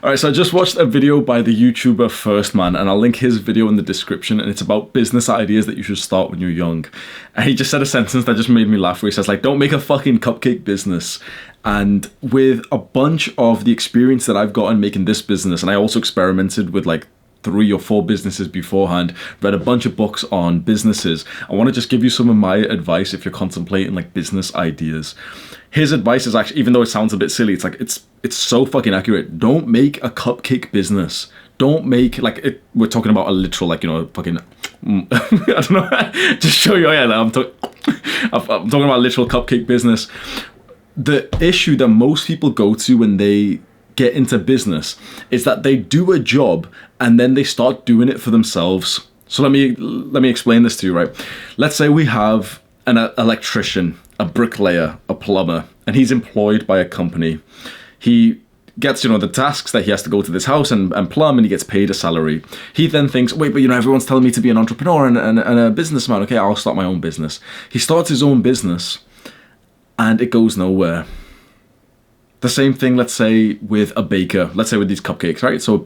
All right, so I just watched a video by the YouTuber First Man, and I'll link his video in the description, and it's about business ideas that you should start when you're young. And he just said a sentence that just made me laugh, where he says, like, don't make a fucking cupcake business. And with a bunch of the experience that I've gotten making this business, and I also experimented with like 3 or 4 businesses beforehand, read a bunch of books on businesses. I want to just give you some of my advice if you're contemplating like business ideas. His advice is actually, even though it sounds a bit silly, it's like it's so fucking accurate. Don't make a cupcake business. Don't make like it. We're talking about a literal, like, you know, fucking I don't know. Just show you. Yeah, I'm talking about a literal cupcake business. The issue that most people go to when they get into business is that they do a job and then they start doing it for themselves. So let me explain this to you, right? Let's say we have an electrician, a bricklayer, a plumber, and he's employed by a company. He gets, you know, the tasks that he has to go to this house and plumb, and he gets paid a salary. He then thinks, wait, but you know, everyone's telling me to be an entrepreneur and a businessman. Okay, I'll start my own business. He starts his own business and it goes nowhere. The same thing, let's say, with a baker. Let's say with these cupcakes, right? So a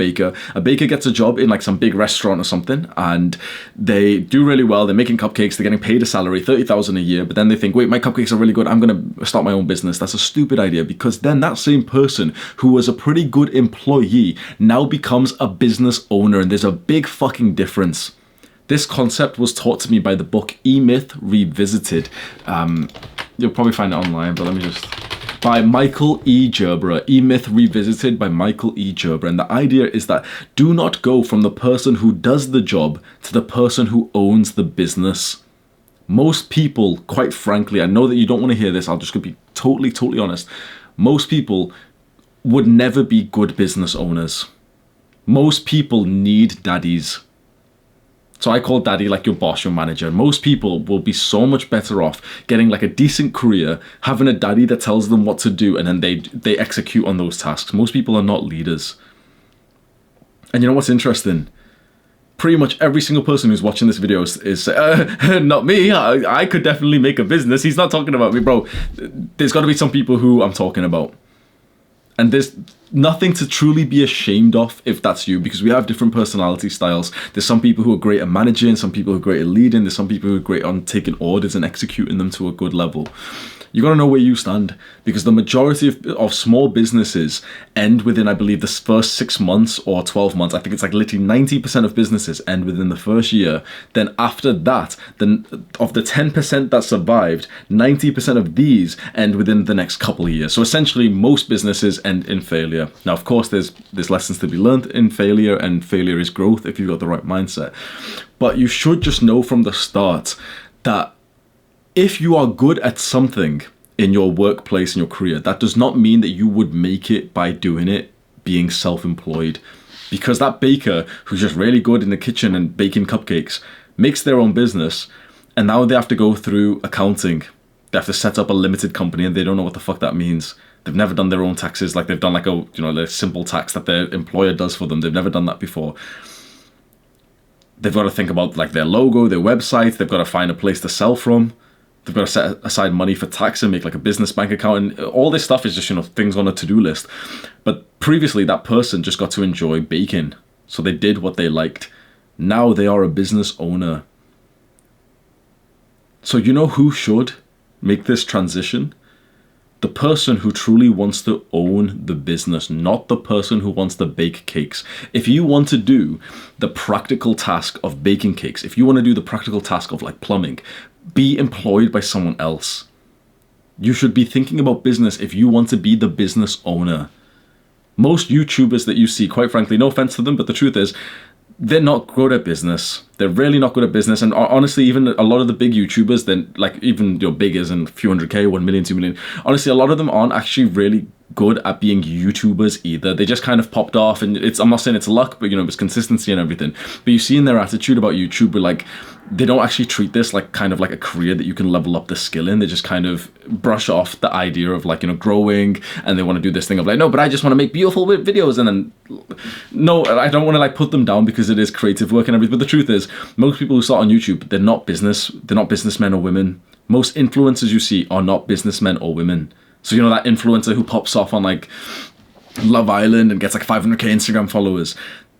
baker gets a job in like some big restaurant or something, and they do really well. They're making cupcakes. They're getting paid a salary, $30,000 a year. But then they think, wait, my cupcakes are really good. I'm going to start my own business. That's a stupid idea, because then that same person who was a pretty good employee now becomes a business owner, and there's a big fucking difference. This concept was taught to me by the book EMyth Revisited. You'll probably find it online, but let me just... by Michael E. Gerber. EMyth Revisited by Michael E. Gerber. And the idea is that do not go from the person who does the job to the person who owns the business. Most people, quite frankly, I know that you don't want to hear this, I'll just be totally honest. Most people would never be good business owners. Most people need daddies. So I call daddy like your boss, your manager. Most people will be so much better off getting like a decent career, having a daddy that tells them what to do, and then they execute on those tasks. Most people are not leaders. And you know what's interesting? Pretty much every single person who's watching this video is not me. I could definitely make a business. He's not talking about me, bro. There's got to be some people who I'm talking about. And there's nothing to truly be ashamed of if that's you, because we have different personality styles. There's some people who are great at managing, some people who are great at leading, there's some people who are great on taking orders and executing them to a good level. You got to know where you stand, because the majority of small businesses end within, I believe, the first 6 months or 12 months. I think it's like literally 90% of businesses end within the first year. Then after that, then of the 10% that survived, 90% of these end within the next couple of years. So essentially, most businesses end in failure. Now, of course, there's lessons to be learned in failure, and failure is growth if you've got the right mindset. But you should just know from the start that if you are good at something in your workplace, in your career, that does not mean that you would make it by doing it being self-employed. Because that baker who's just really good in the kitchen and baking cupcakes makes their own business, and now they have to go through accounting. They have to set up a limited company, and they don't know what the fuck that means. They've never done their own taxes. Like, they've done like a simple tax that their employer does for them. They've never done that before. They've got to think about like their logo, their website. They've got to find a place to sell from. They've got to set aside money for tax and make like a business bank account, and all this stuff is just, things on a to-do list. But previously that person just got to enjoy baking, so they did what they liked. Now they are a business owner. So you know who should make this transition? The person who truly wants to own the business, not the person who wants to bake cakes. If you want to do the practical task of baking cakes, if you want to do the practical task of like plumbing, be employed by someone else. You should be thinking about business if you want to be the business owner. Most YouTubers that you see, quite frankly, no offense to them, but the truth is, they're not good at business. They're really not good at business. And honestly, even a lot of the big YouTubers, then like even your biggers and a few 100K, 1 million, 2 million, honestly, a lot of them aren't actually really good at being YouTubers either. They just kind of popped off, and I'm not saying it's luck, but it's consistency and everything. But you see in their attitude about YouTube, like, they don't actually treat this like kind of like a career that you can level up the skill in. They just kind of brush off the idea of like, growing, and they want to do this thing of like, no, but I just want to make beautiful videos. And then, no, I don't want to like put them down, because it is creative work and everything. But the truth is, most people who start on YouTube, they're not businessmen or women. Most influencers you see are not businessmen or women. So that influencer who pops off on like Love Island and gets like 500k Instagram followers.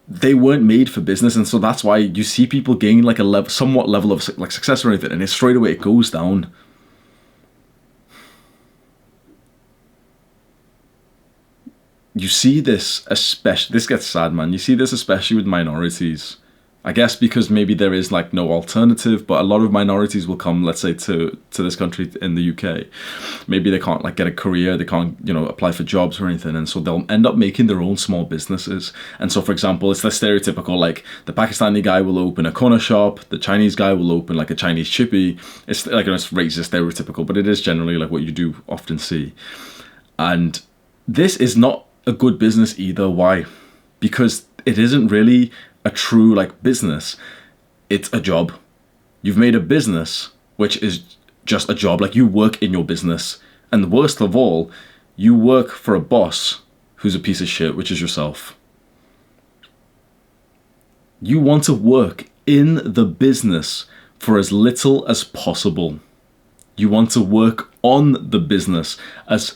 They weren't made for business, and so that's why you see people gain like a somewhat level of like success or anything, and it straight away it goes down. You see this especially, this gets sad, man. You see this especially with minorities. I guess because maybe there is like no alternative, but a lot of minorities will come, let's say, to this country in the UK. Maybe they can't like get a career, they can't, you know, apply for jobs or anything, and so they'll end up making their own small businesses. And so, for example, it's the stereotypical, like the Pakistani guy will open a corner shop, the Chinese guy will open like a Chinese chippy. It's like, it's racist, stereotypical, but it is generally like what you do often see. And this is not a good business either. Why? Because it isn't really a true like business. It's a job. You've made a business which is just a job. Like, you work in your business, and the worst of all, you work for a boss who's a piece of shit, which is yourself. You want to work in the business for as little as possible. You want to work on the business as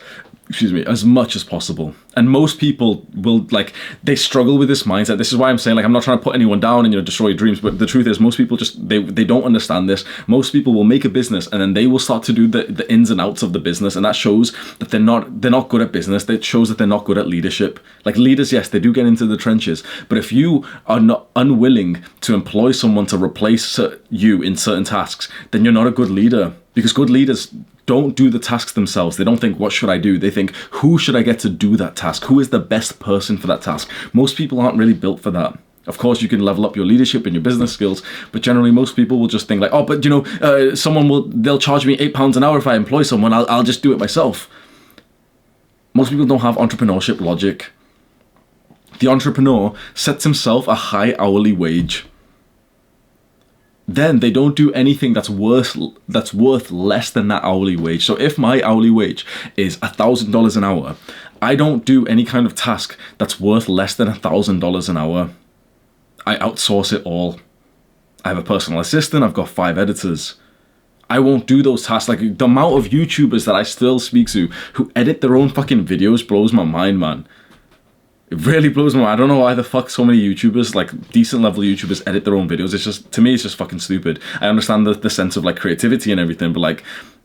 much as possible. And most people will, like, they struggle with this mindset. This is why I'm saying, like, I'm not trying to put anyone down and, you know, destroy your dreams, but the truth is most people just, they don't understand this. Most people will make a business and then they will start to do the ins and outs of the business, and that shows that they're not good at business. That shows that they're not good at leadership. Like, leaders, yes, they do get into the trenches, but if you are not unwilling to employ someone to replace you in certain tasks, then you're not a good leader. Because good leaders don't do the tasks themselves. They don't think, what should I do? They think, who should I get to do that task? Who is the best person for that task? Most people aren't really built for that. Of course, you can level up your leadership and your business skills, but generally most people will just think like, oh, but you know, they'll charge me £8 an hour if I employ someone. I'll just do it myself. Most people don't have entrepreneurship logic. The entrepreneur sets himself a high hourly wage. Then they don't do anything that's worth less than that hourly wage. So if my hourly wage is $1,000 an hour, I don't do any kind of task that's worth less than $1,000 an hour. I outsource it all. I have a personal assistant. I've got 5 editors. I won't do those tasks. Like, the amount of YouTubers that I still speak to who edit their own fucking videos blows my mind, man. It really blows my mind. I don't know why the fuck so many YouTubers, like decent level YouTubers, edit their own videos. It's just, to me, it's just fucking stupid. I understand the sense of like creativity and everything, but like,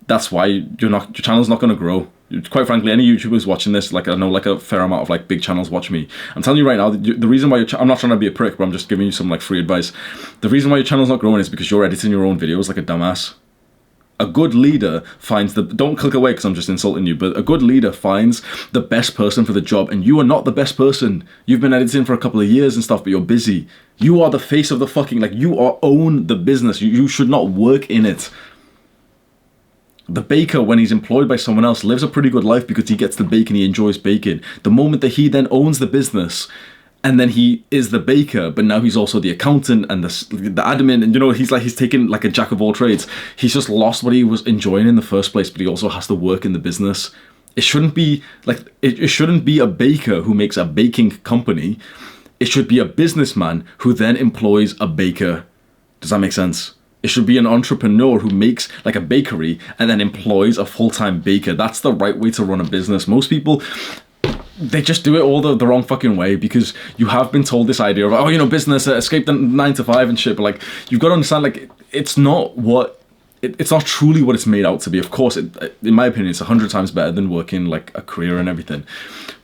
that's why your channel's not going to grow. Quite frankly, any YouTubers watching this, like, I know like a fair amount of like big channels watch me. I'm telling you right now, the reason why I'm not trying to be a prick, but I'm just giving you some like free advice. The reason why your channel's not growing is because you're editing your own videos like a dumbass. A good leader finds don't click away because I'm just insulting you, but a good leader finds the best person for the job, and you are not the best person. You've been editing for a couple of years and stuff, but you're busy. You are the face of the fucking, like, you own the business. You should not work in it. The baker, when he's employed by someone else, lives a pretty good life because he gets to bake and he enjoys baking. The moment that he then owns the business, and then he is the baker, but now he's also the accountant and the admin, and you know, he's taken like a jack of all trades. He's just lost what he was enjoying in the first place, but he also has to work in the business. It shouldn't be like, it shouldn't be a baker who makes a baking company. It should be a businessman who then employs a baker. Does that make sense? It should be an entrepreneur who makes like a bakery and then employs a full-time baker. That's the right way to run a business. Most people, they just do it all the wrong fucking way, because you have been told this idea of, oh, you know, business, escape the 9 to 5 and shit. But like, you've got to understand, like, it's not truly what it's made out to be. Of course, in my opinion, it's 100 times better than working like a career and everything.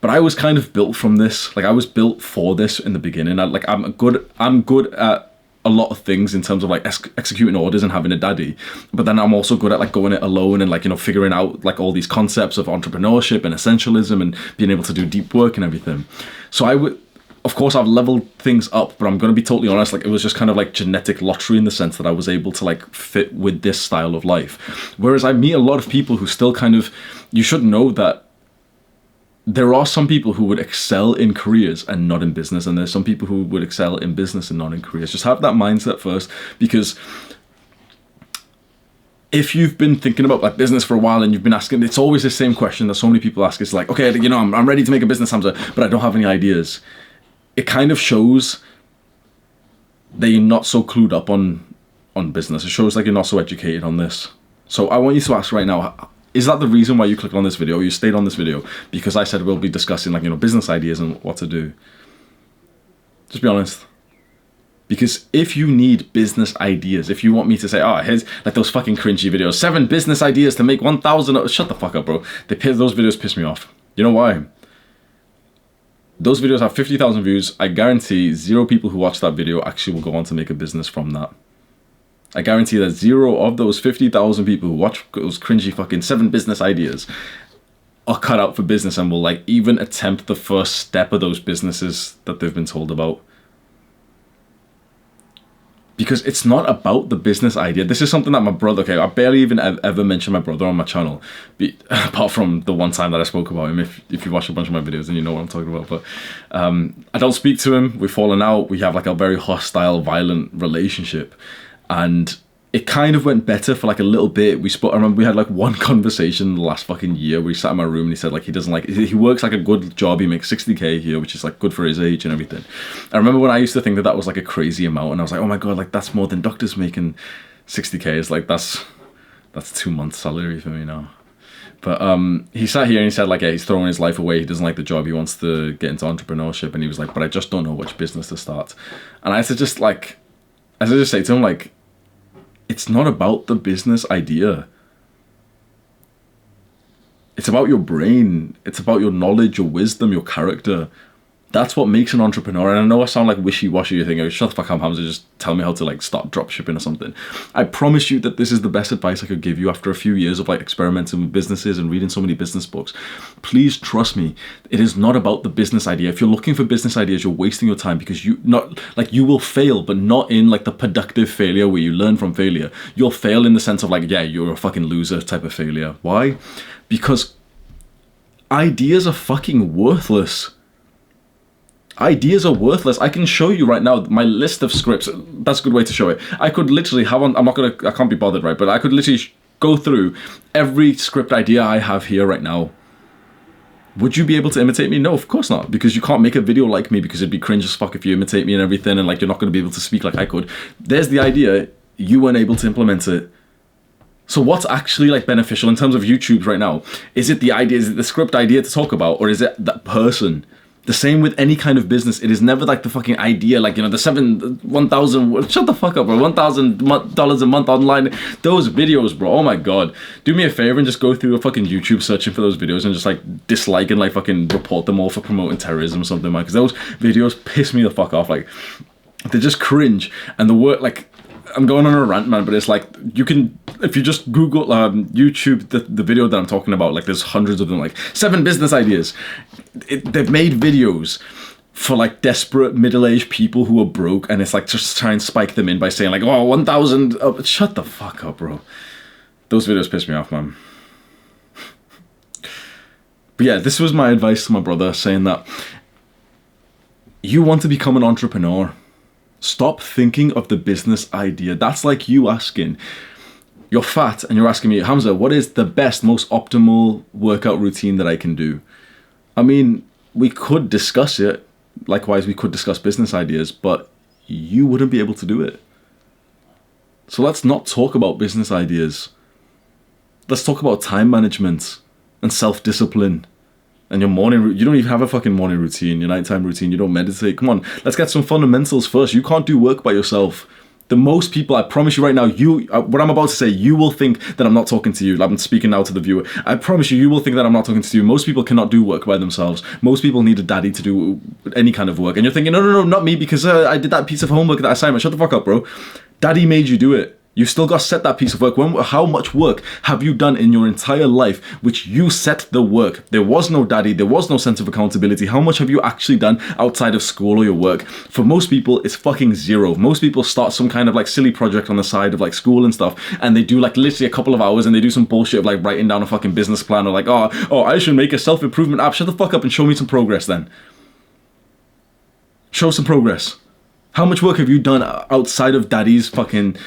But I was kind of built from this. Like, I was built for this in the beginning. I'm good at a lot of things in terms of like executing orders and having a daddy, but then I'm also good at like going it alone and like, you know, figuring out like all these concepts of entrepreneurship and essentialism and being able to do deep work and everything. So of course I've leveled things up, but I'm going to be totally honest, like, it was just kind of like genetic lottery in the sense that I was able to like fit with this style of life. Whereas I meet a lot of people who still kind of, you should know that there are some people who would excel in careers and not in business, and there's some people who would excel in business and not in careers. Just have that mindset first, because if you've been thinking about like business for a while and you've been asking, it's always the same question that so many people ask. It's like, okay, you know, I'm ready to make a business, Hamza, but I don't have any ideas. It kind of shows that you're not so clued up on business. It shows like you're not so educated on this. So I want you to ask right now, Is that the reason why you clicked on this video, or you stayed on this video? Because I said we'll be discussing, like, you know, business ideas and what to do. Just be honest. Because if you need business ideas, if you want me to say, oh, here's like those fucking cringy videos, 7 business ideas to make 1,000, shut the fuck up, bro. Those videos piss me off. You know why? Those videos have 50,000 views. I guarantee 0 people who watch that video actually will go on to make a business from that. I guarantee that 0 of those 50,000 people who watch those cringy fucking 7 business ideas are cut out for business and will like even attempt the first step of those businesses that they've been told about. Because it's not about the business idea. This is something that my brother, okay, I barely even ever mentioned my brother on my channel, apart from the one time that I spoke about him. If you watch a bunch of my videos, then you know what I'm talking about. But I don't speak to him. We've fallen out. We have like a very hostile, violent relationship. And it kind of went better for like a little bit. I remember we had like one conversation the last fucking year where he sat in my room and he said like he works like a good job. He makes 60k here, which is like good for his age and everything. I remember when I used to think that was like a crazy amount, and I was like, oh my god, like that's more than doctors making 60k. It's like that's 2 months salary for me now. But he sat here and he said like, yeah, he's throwing his life away. He doesn't like the job. He wants to get into entrepreneurship. And he was like, but I just don't know which business to start. And I had to just say to him, like, it's not about the business idea. It's about your brain. It's about your knowledge, your wisdom, your character. That's what makes an entrepreneur. And I know I sound like wishy-washy. You think, shut the fuck up, Hamza, just tell me how to like start dropshipping or something. I promise you that this is the best advice I could give you after a few years of like experimenting with businesses and reading so many business books. Please trust me. It is not about the business idea. If you're looking for business ideas, you're wasting your time, because you will fail, but not in like the productive failure where you learn from failure. You'll fail in the sense of like, yeah, you're a fucking loser type of failure. Why? Because ideas are fucking worthless. Ideas are worthless. I can show you right now my list of scripts. That's a good way to show it. I could literally have on, I can't be bothered, right? But I could literally go through every script idea I have here right now. Would you be able to imitate me? No, of course not. Because you can't make a video like me, because it'd be cringe as fuck if you imitate me and everything, and like you're not going to be able to speak like I could. There's the idea. You weren't able to implement it. So what's actually like beneficial in terms of YouTube right now? Is it the idea? Is it the script idea to talk about? Or is it that person? The same with any kind of business. It is never like the fucking idea, like, you know, the 1,000, shut the fuck up, bro, $1,000 a month online. Those videos, bro, oh my god. Do me a favor and just go through a fucking YouTube searching for those videos and just like dislike and like fucking report them all for promoting terrorism or something, man. Because those videos piss me the fuck off. Like, they're just cringe. And the word, like, I'm going on a rant, man, but it's like, you can, if you just Google YouTube, the video that I'm talking about, like there's hundreds of them, like 7 business ideas. They've made videos for like desperate middle-aged people who are broke, and it's like just try and spike them in by saying like, oh, 1,000, shut the fuck up, bro. Those videos piss me off, man. But yeah, this was my advice to my brother, saying that you want to become an entrepreneur. Stop thinking of the business idea. That's like you asking, you're fat and you're asking me, Hamza, what is the best, most optimal workout routine that I can do? I mean, we could discuss it. Likewise, we could discuss business ideas, but you wouldn't be able to do it. So let's not talk about business ideas. Let's talk about time management and self-discipline. And your morning, you don't even have a fucking morning routine, your nighttime routine, you don't meditate. Come on, let's get some fundamentals first. You can't do work by yourself. The most people, I promise you right now, what I'm about to say, you will think that I'm not talking to you. I'm speaking now to the viewer. I promise you, you will think that I'm not talking to you. Most people cannot do work by themselves. Most people need a daddy to do any kind of work. And you're thinking, no, not me, because I did that piece of homework, that assignment. Shut the fuck up, bro. Daddy made you do it. You still got to set that piece of work. How much work have you done in your entire life which you set the work? There was no daddy. There was no sense of accountability. How much have you actually done outside of school or your work? For most people, it's fucking zero. Most people start some kind of like silly project on the side of like school and stuff, and they do like literally a couple of hours and they do some bullshit of like writing down a fucking business plan, or like, oh, I should make a self-improvement app. Shut the fuck up and show me some progress then. Show some progress. How much work have you done outside of daddy's fucking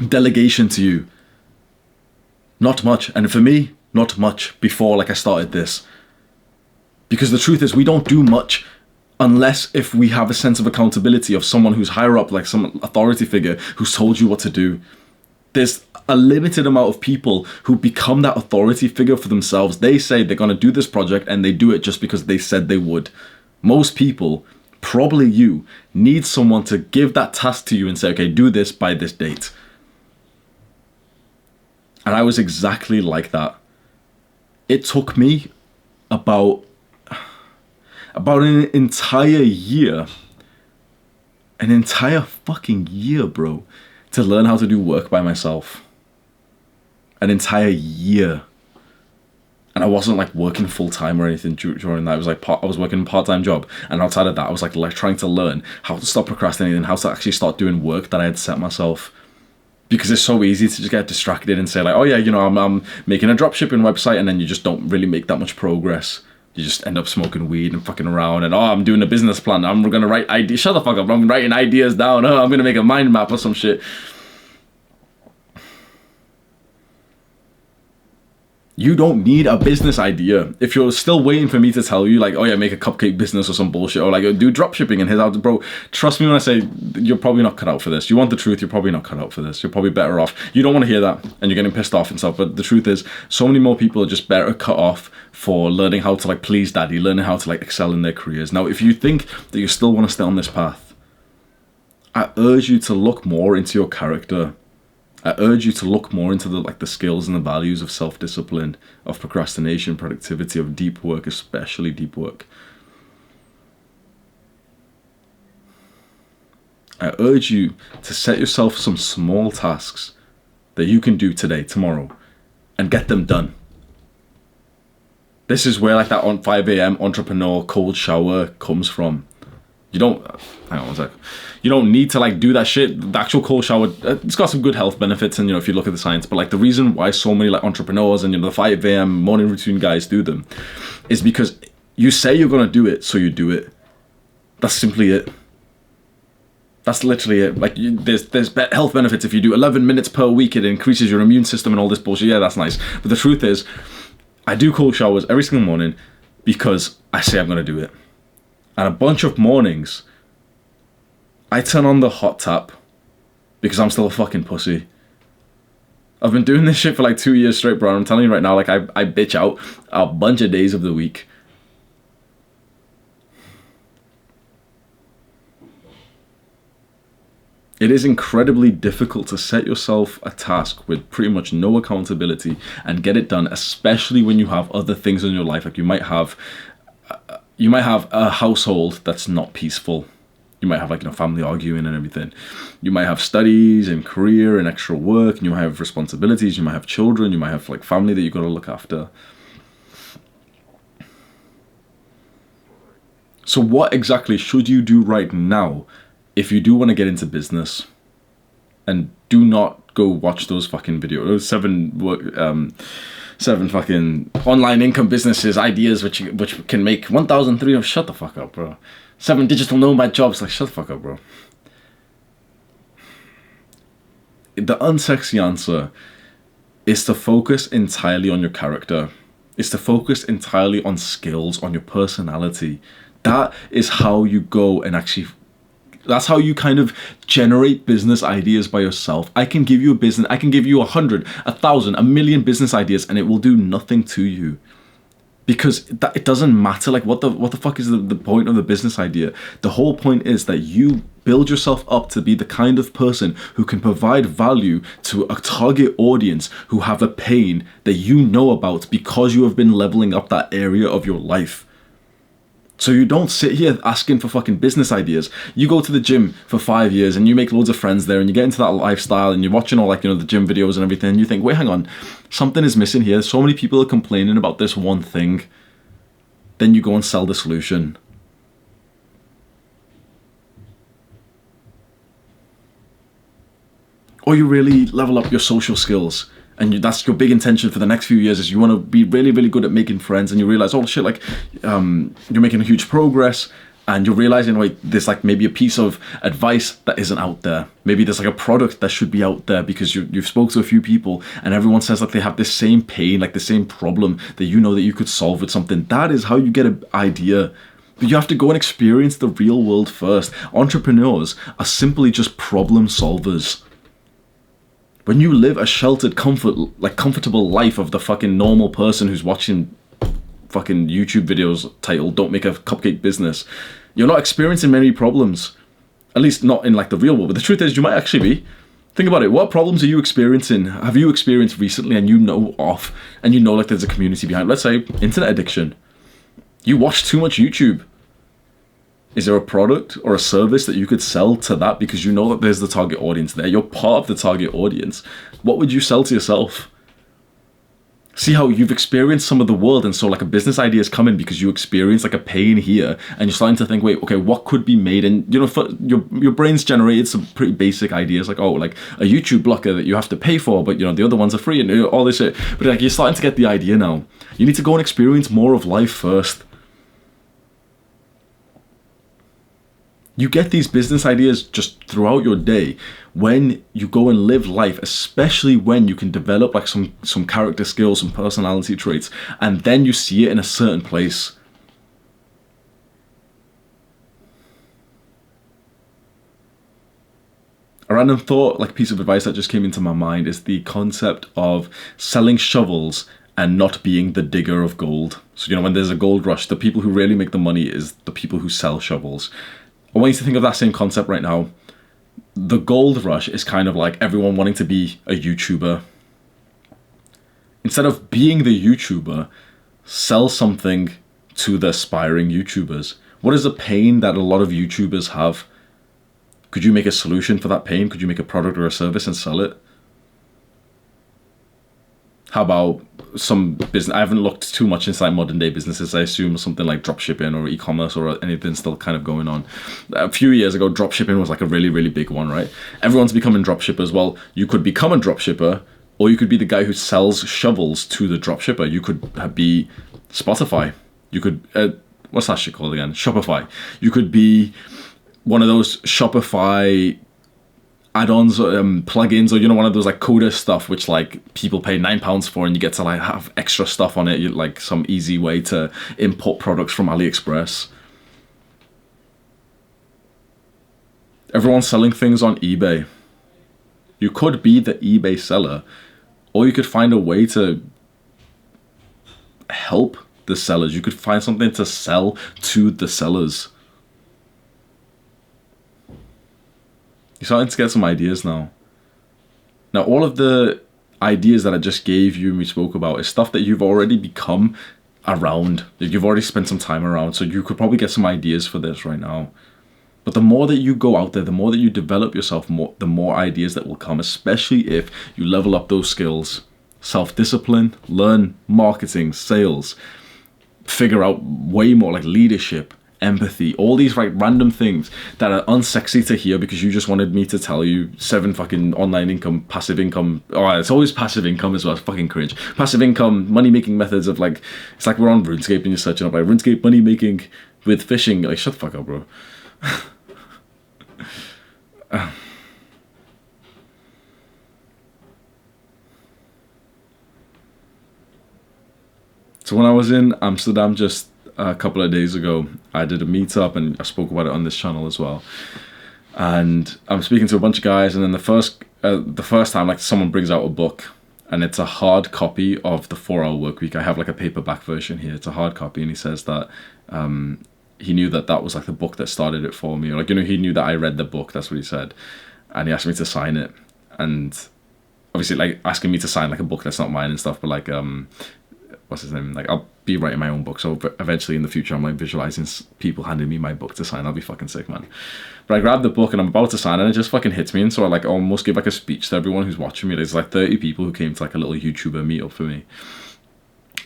delegation to you? Not much. And for me, not much before like I started this. Because the truth is, we don't do much unless if we have a sense of accountability of someone who's higher up, like some authority figure who's told you what to do. There's a limited amount of people who become that authority figure for themselves. They say they're going to do this project and they do it just because they said they would. Most people, probably you, need someone to give that task to you and say, okay, do this by this date. And I was exactly like that. It took me about an entire year, an entire fucking year, bro, to learn how to do work by myself. An entire year. And I wasn't like working full time or anything during that. It was like I was working a part-time job, and outside of that I was like trying to learn how to stop procrastinating and how to actually start doing work that I had set myself. Because it's so easy to just get distracted and say like, oh yeah, you know, I'm making a dropshipping website, and then you just don't really make that much progress. You just end up smoking weed and fucking around, and I'm doing a business plan. I'm gonna write ideas. Shut the fuck up! I'm writing ideas down. I'm gonna make a mind map or some shit. You don't need a business idea. If you're still waiting for me to tell you, like, oh yeah, make a cupcake business or some bullshit, or like do dropshipping and here's how to, bro, trust me when I say you're probably not cut out for this. You want the truth, you're probably not cut out for this. You're probably better off. You don't want to hear that and you're getting pissed off and stuff, but the truth is, so many more people are just better cut off for learning how to like please daddy, learning how to like excel in their careers. Now, if you think that you still want to stay on this path, I urge you to look more into your character. I urge you to look more into the skills and the values of self-discipline, of procrastination, productivity, of deep work, especially deep work. I urge you to set yourself some small tasks that you can do today, tomorrow, and get them done. This is where like that on 5 a.m. entrepreneur cold shower comes from. You don't, hang on one sec. You don't need to like do that shit. The actual cold shower, it's got some good health benefits, and you know, if you look at the science, but like the reason why so many like entrepreneurs and, you know, the 5 a.m. morning routine guys do them is because you say you're going to do it, so you do it. That's simply it. That's literally it. Like there's health benefits if you do 11 minutes per week. It increases your immune system and all this bullshit. Yeah, that's nice. But the truth is, I do cold showers every single morning because I say I'm going to do it. And a bunch of mornings, I turn on the hot tap because I'm still a fucking pussy. I've been doing this shit for like 2 years straight, bro. I'm telling you right now, like I bitch out a bunch of days of the week. It is incredibly difficult to set yourself a task with pretty much no accountability and get it done, especially when you have other things in your life. Like you might have a household that's not peaceful. You might have like, you know, family arguing and everything. You might have studies and career and extra work, and you might have responsibilities. You might have children. You might have like family that you got to look after. So what exactly should you do right now if you do want to get into business? And do not go watch those fucking videos. Seven fucking online income businesses ideas which can make 1,300. Shut the fuck up, bro. 7 digital nomad jobs. Like, shut the fuck up, bro. The unsexy answer is to focus entirely on your character. It's to focus entirely on skills, on your personality. That is how you go and actually. That's how you kind of generate business ideas by yourself. I can give you a business, I can give you 100, 1,000, 1,000,000 business ideas, and it will do nothing to you. Because it doesn't matter, like what the fuck is the point of the business idea? The whole point is that you build yourself up to be the kind of person who can provide value to a target audience who have a pain that you know about because you have been leveling up that area of your life. So you don't sit here asking for fucking business ideas. You go to the gym for 5 years and you make loads of friends there and you get into that lifestyle and you're watching all like, you know, the gym videos and everything, and you think, wait, hang on, something is missing here. So many people are complaining about this one thing. Then you go and sell the solution. Or you really level up your social skills. And that's your big intention for the next few years, is you want to be really, really good at making friends, and you realize, oh shit, like you're making a huge progress, and you're realizing, wait, there's like maybe a piece of advice that isn't out there. Maybe there's like a product that should be out there because you've spoke to a few people and everyone says that they have this same pain, like the same problem that you know that you could solve with something. That is how you get an idea. But you have to go and experience the real world first. Entrepreneurs are simply just problem solvers. When you live a sheltered, comfortable life of the fucking normal person who's watching fucking YouTube videos titled "Don't Make a Cupcake Business," you're not experiencing many problems. At least not in like the real world. But the truth is, you might actually be. Think about it. What problems are you experiencing? Have you experienced recently, and you know of, and you know like there's a community behind? Let's say internet addiction. You watch too much YouTube. Is there a product or a service that you could sell to that because you know that there's the target audience there? You're part of the target audience. What would you sell to yourself? See how you've experienced some of the world, and so like a business idea is coming because you experience like a pain here, and you're starting to think, wait, okay, what could be made? And you know, your brain's generated some pretty basic ideas, like, oh, like a YouTube blocker that you have to pay for, but you know the other ones are free and all this shit. But like you're starting to get the idea now. You need to go and experience more of life first. You get these business ideas just throughout your day when you go and live life, especially when you can develop like some character skills, some personality traits, and then you see it in a certain place. A random thought, like piece of advice that just came into my mind is the concept of selling shovels and not being the digger of gold. So, you know, when there's a gold rush, the people who really make the money is the people who sell shovels. I want you to think of that same concept right now. The gold rush is kind of like everyone wanting to be a YouTuber. Instead of being the YouTuber, sell something to the aspiring YouTubers. What is the pain that a lot of YouTubers have? Could you make a solution for that pain? Could you make a product or a service and sell it? How about some business? I haven't looked too much inside modern day businesses. I assume something like dropshipping or e-commerce or anything still kind of going on. A few years ago, dropshipping was like a really, really big one, right? Everyone's becoming dropshippers. Well, you could become a dropshipper, or you could be the guy who sells shovels to the dropshipper. You could be Spotify. You could, what's that shit called again? Shopify. You could be one of those Shopify add-ons, plugins, or you know, one of those like coder stuff which like people pay £9 for, and you get to like have extra stuff on it, like some easy way to import products from AliExpress. Everyone's selling things on eBay. You could be the eBay seller, or you could find a way to help the sellers. You could find something to sell to the sellers. You're starting to get some ideas now. Now, all of the ideas that I just gave you and we spoke about is stuff that you've already become around. You've already spent some time around, so you could probably get some ideas for this right now. But the more that you go out there, the more that you develop yourself, the more ideas that will come, especially if you level up those skills. Self-discipline, learn marketing, sales, figure out way more like leadership, empathy, all these like random things that are unsexy to hear because you just wanted me to tell you 7 fucking online income, passive income. Oh, it's always passive income as well. It's fucking cringe. Passive income, money making methods of like, it's like we're on RuneScape and you're searching up like RuneScape money making with fishing. Like, shut the fuck up, bro. So when I was in Amsterdam just a couple of days ago, I did a meetup and I spoke about it on this channel as well. And I'm speaking to a bunch of guys, and then the first time, like, someone brings out a book, and it's a hard copy of the 4-Hour Workweek. I have like a paperback version here. It's a hard copy, and he says that he knew that that was like the book that started it for me. Or like, you know, he knew that I read the book. That's what he said, and he asked me to sign it. And obviously, like, asking me to sign like a book that's not mine and stuff, but like what's his name? Like, I'll be writing my own book, so eventually in the future I'm like visualizing people handing me my book to sign. I'll be fucking sick, man. But I grabbed the book and I'm about to sign it, and it just fucking hits me, and so I like almost give like a speech to everyone who's watching me. There's like 30 people who came to like a little YouTuber meetup for me,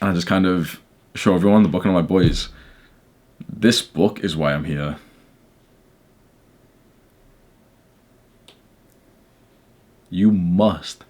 and I just kind of show everyone the book, and I'm like, boys, this book is why I'm here. You must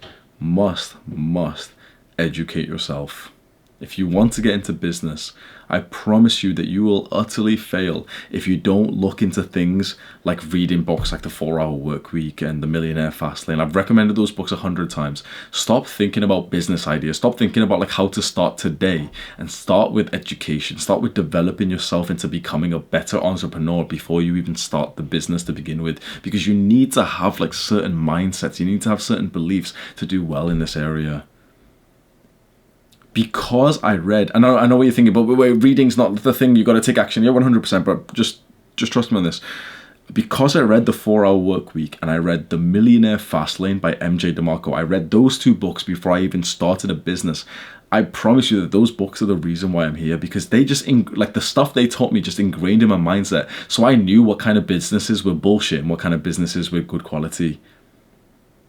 educate yourself. If you want to get into business, I promise you that you will utterly fail if you don't look into things like reading books like The 4-Hour Workweek and The Millionaire Fastlane. I've recommended those books 100 times. Stop thinking about business ideas. Stop thinking about like how to start today, and start with education. Start with developing yourself into becoming a better entrepreneur before you even start the business to begin with, because you need to have like certain mindsets. You need to have certain beliefs to do well in this area. Because I read, I know what you're thinking, but wait, reading's not the thing. You got to take action. Yeah, 100%. But just trust me on this. Because I read The 4-Hour Workweek and I read The Millionaire Fastlane by MJ DeMarco, I read those 2 books before I even started a business. I promise you that those books are the reason why I'm here, because they just, like the stuff they taught me just ingrained in my mindset. So I knew what kind of businesses were bullshit and what kind of businesses were good quality.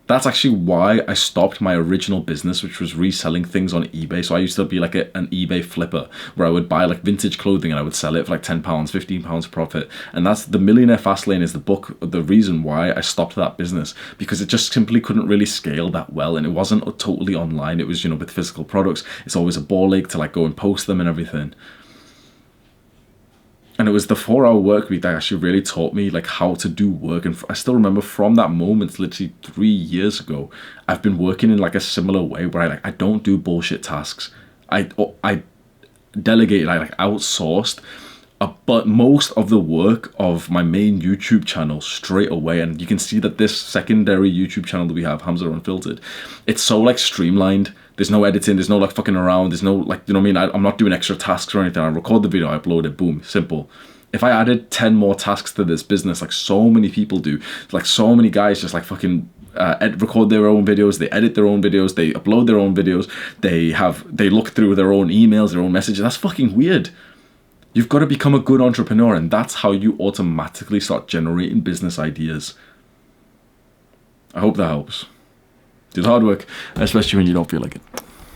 That's actually why I stopped my original business, which was reselling things on eBay. So I used to be like an eBay flipper, where I would buy like vintage clothing and I would sell it for like £10, £15 profit. And that's The Millionaire Fastlane is the book, the reason why I stopped that business, because it just simply couldn't really scale that well. And it wasn't totally online. It was, you know, with physical products, it's always a ball ache to like go and post them and everything. And it was The 4-Hour Workweek that actually really taught me like how to do work. And I still remember from that moment, literally 3 years ago, I've been working in like a similar way where I don't do bullshit tasks. I delegated, I like outsourced, but most of the work of my main YouTube channel straight away. And you can see that this secondary YouTube channel that we have, Hamza Unfiltered, it's so like streamlined. There's no editing, there's no like fucking around, there's no like, you know what I mean? I'm not doing extra tasks or anything. I record the video, I upload it, boom, simple. If I added 10 more tasks to this business, like so many people do, like so many guys just like fucking record their own videos, they edit their own videos, they upload their own videos, they look through their own emails, their own messages. That's fucking weird. You've got to become a good entrepreneur, and that's how you automatically start generating business ideas. I hope that helps. Do the hard work, especially when you don't feel like it.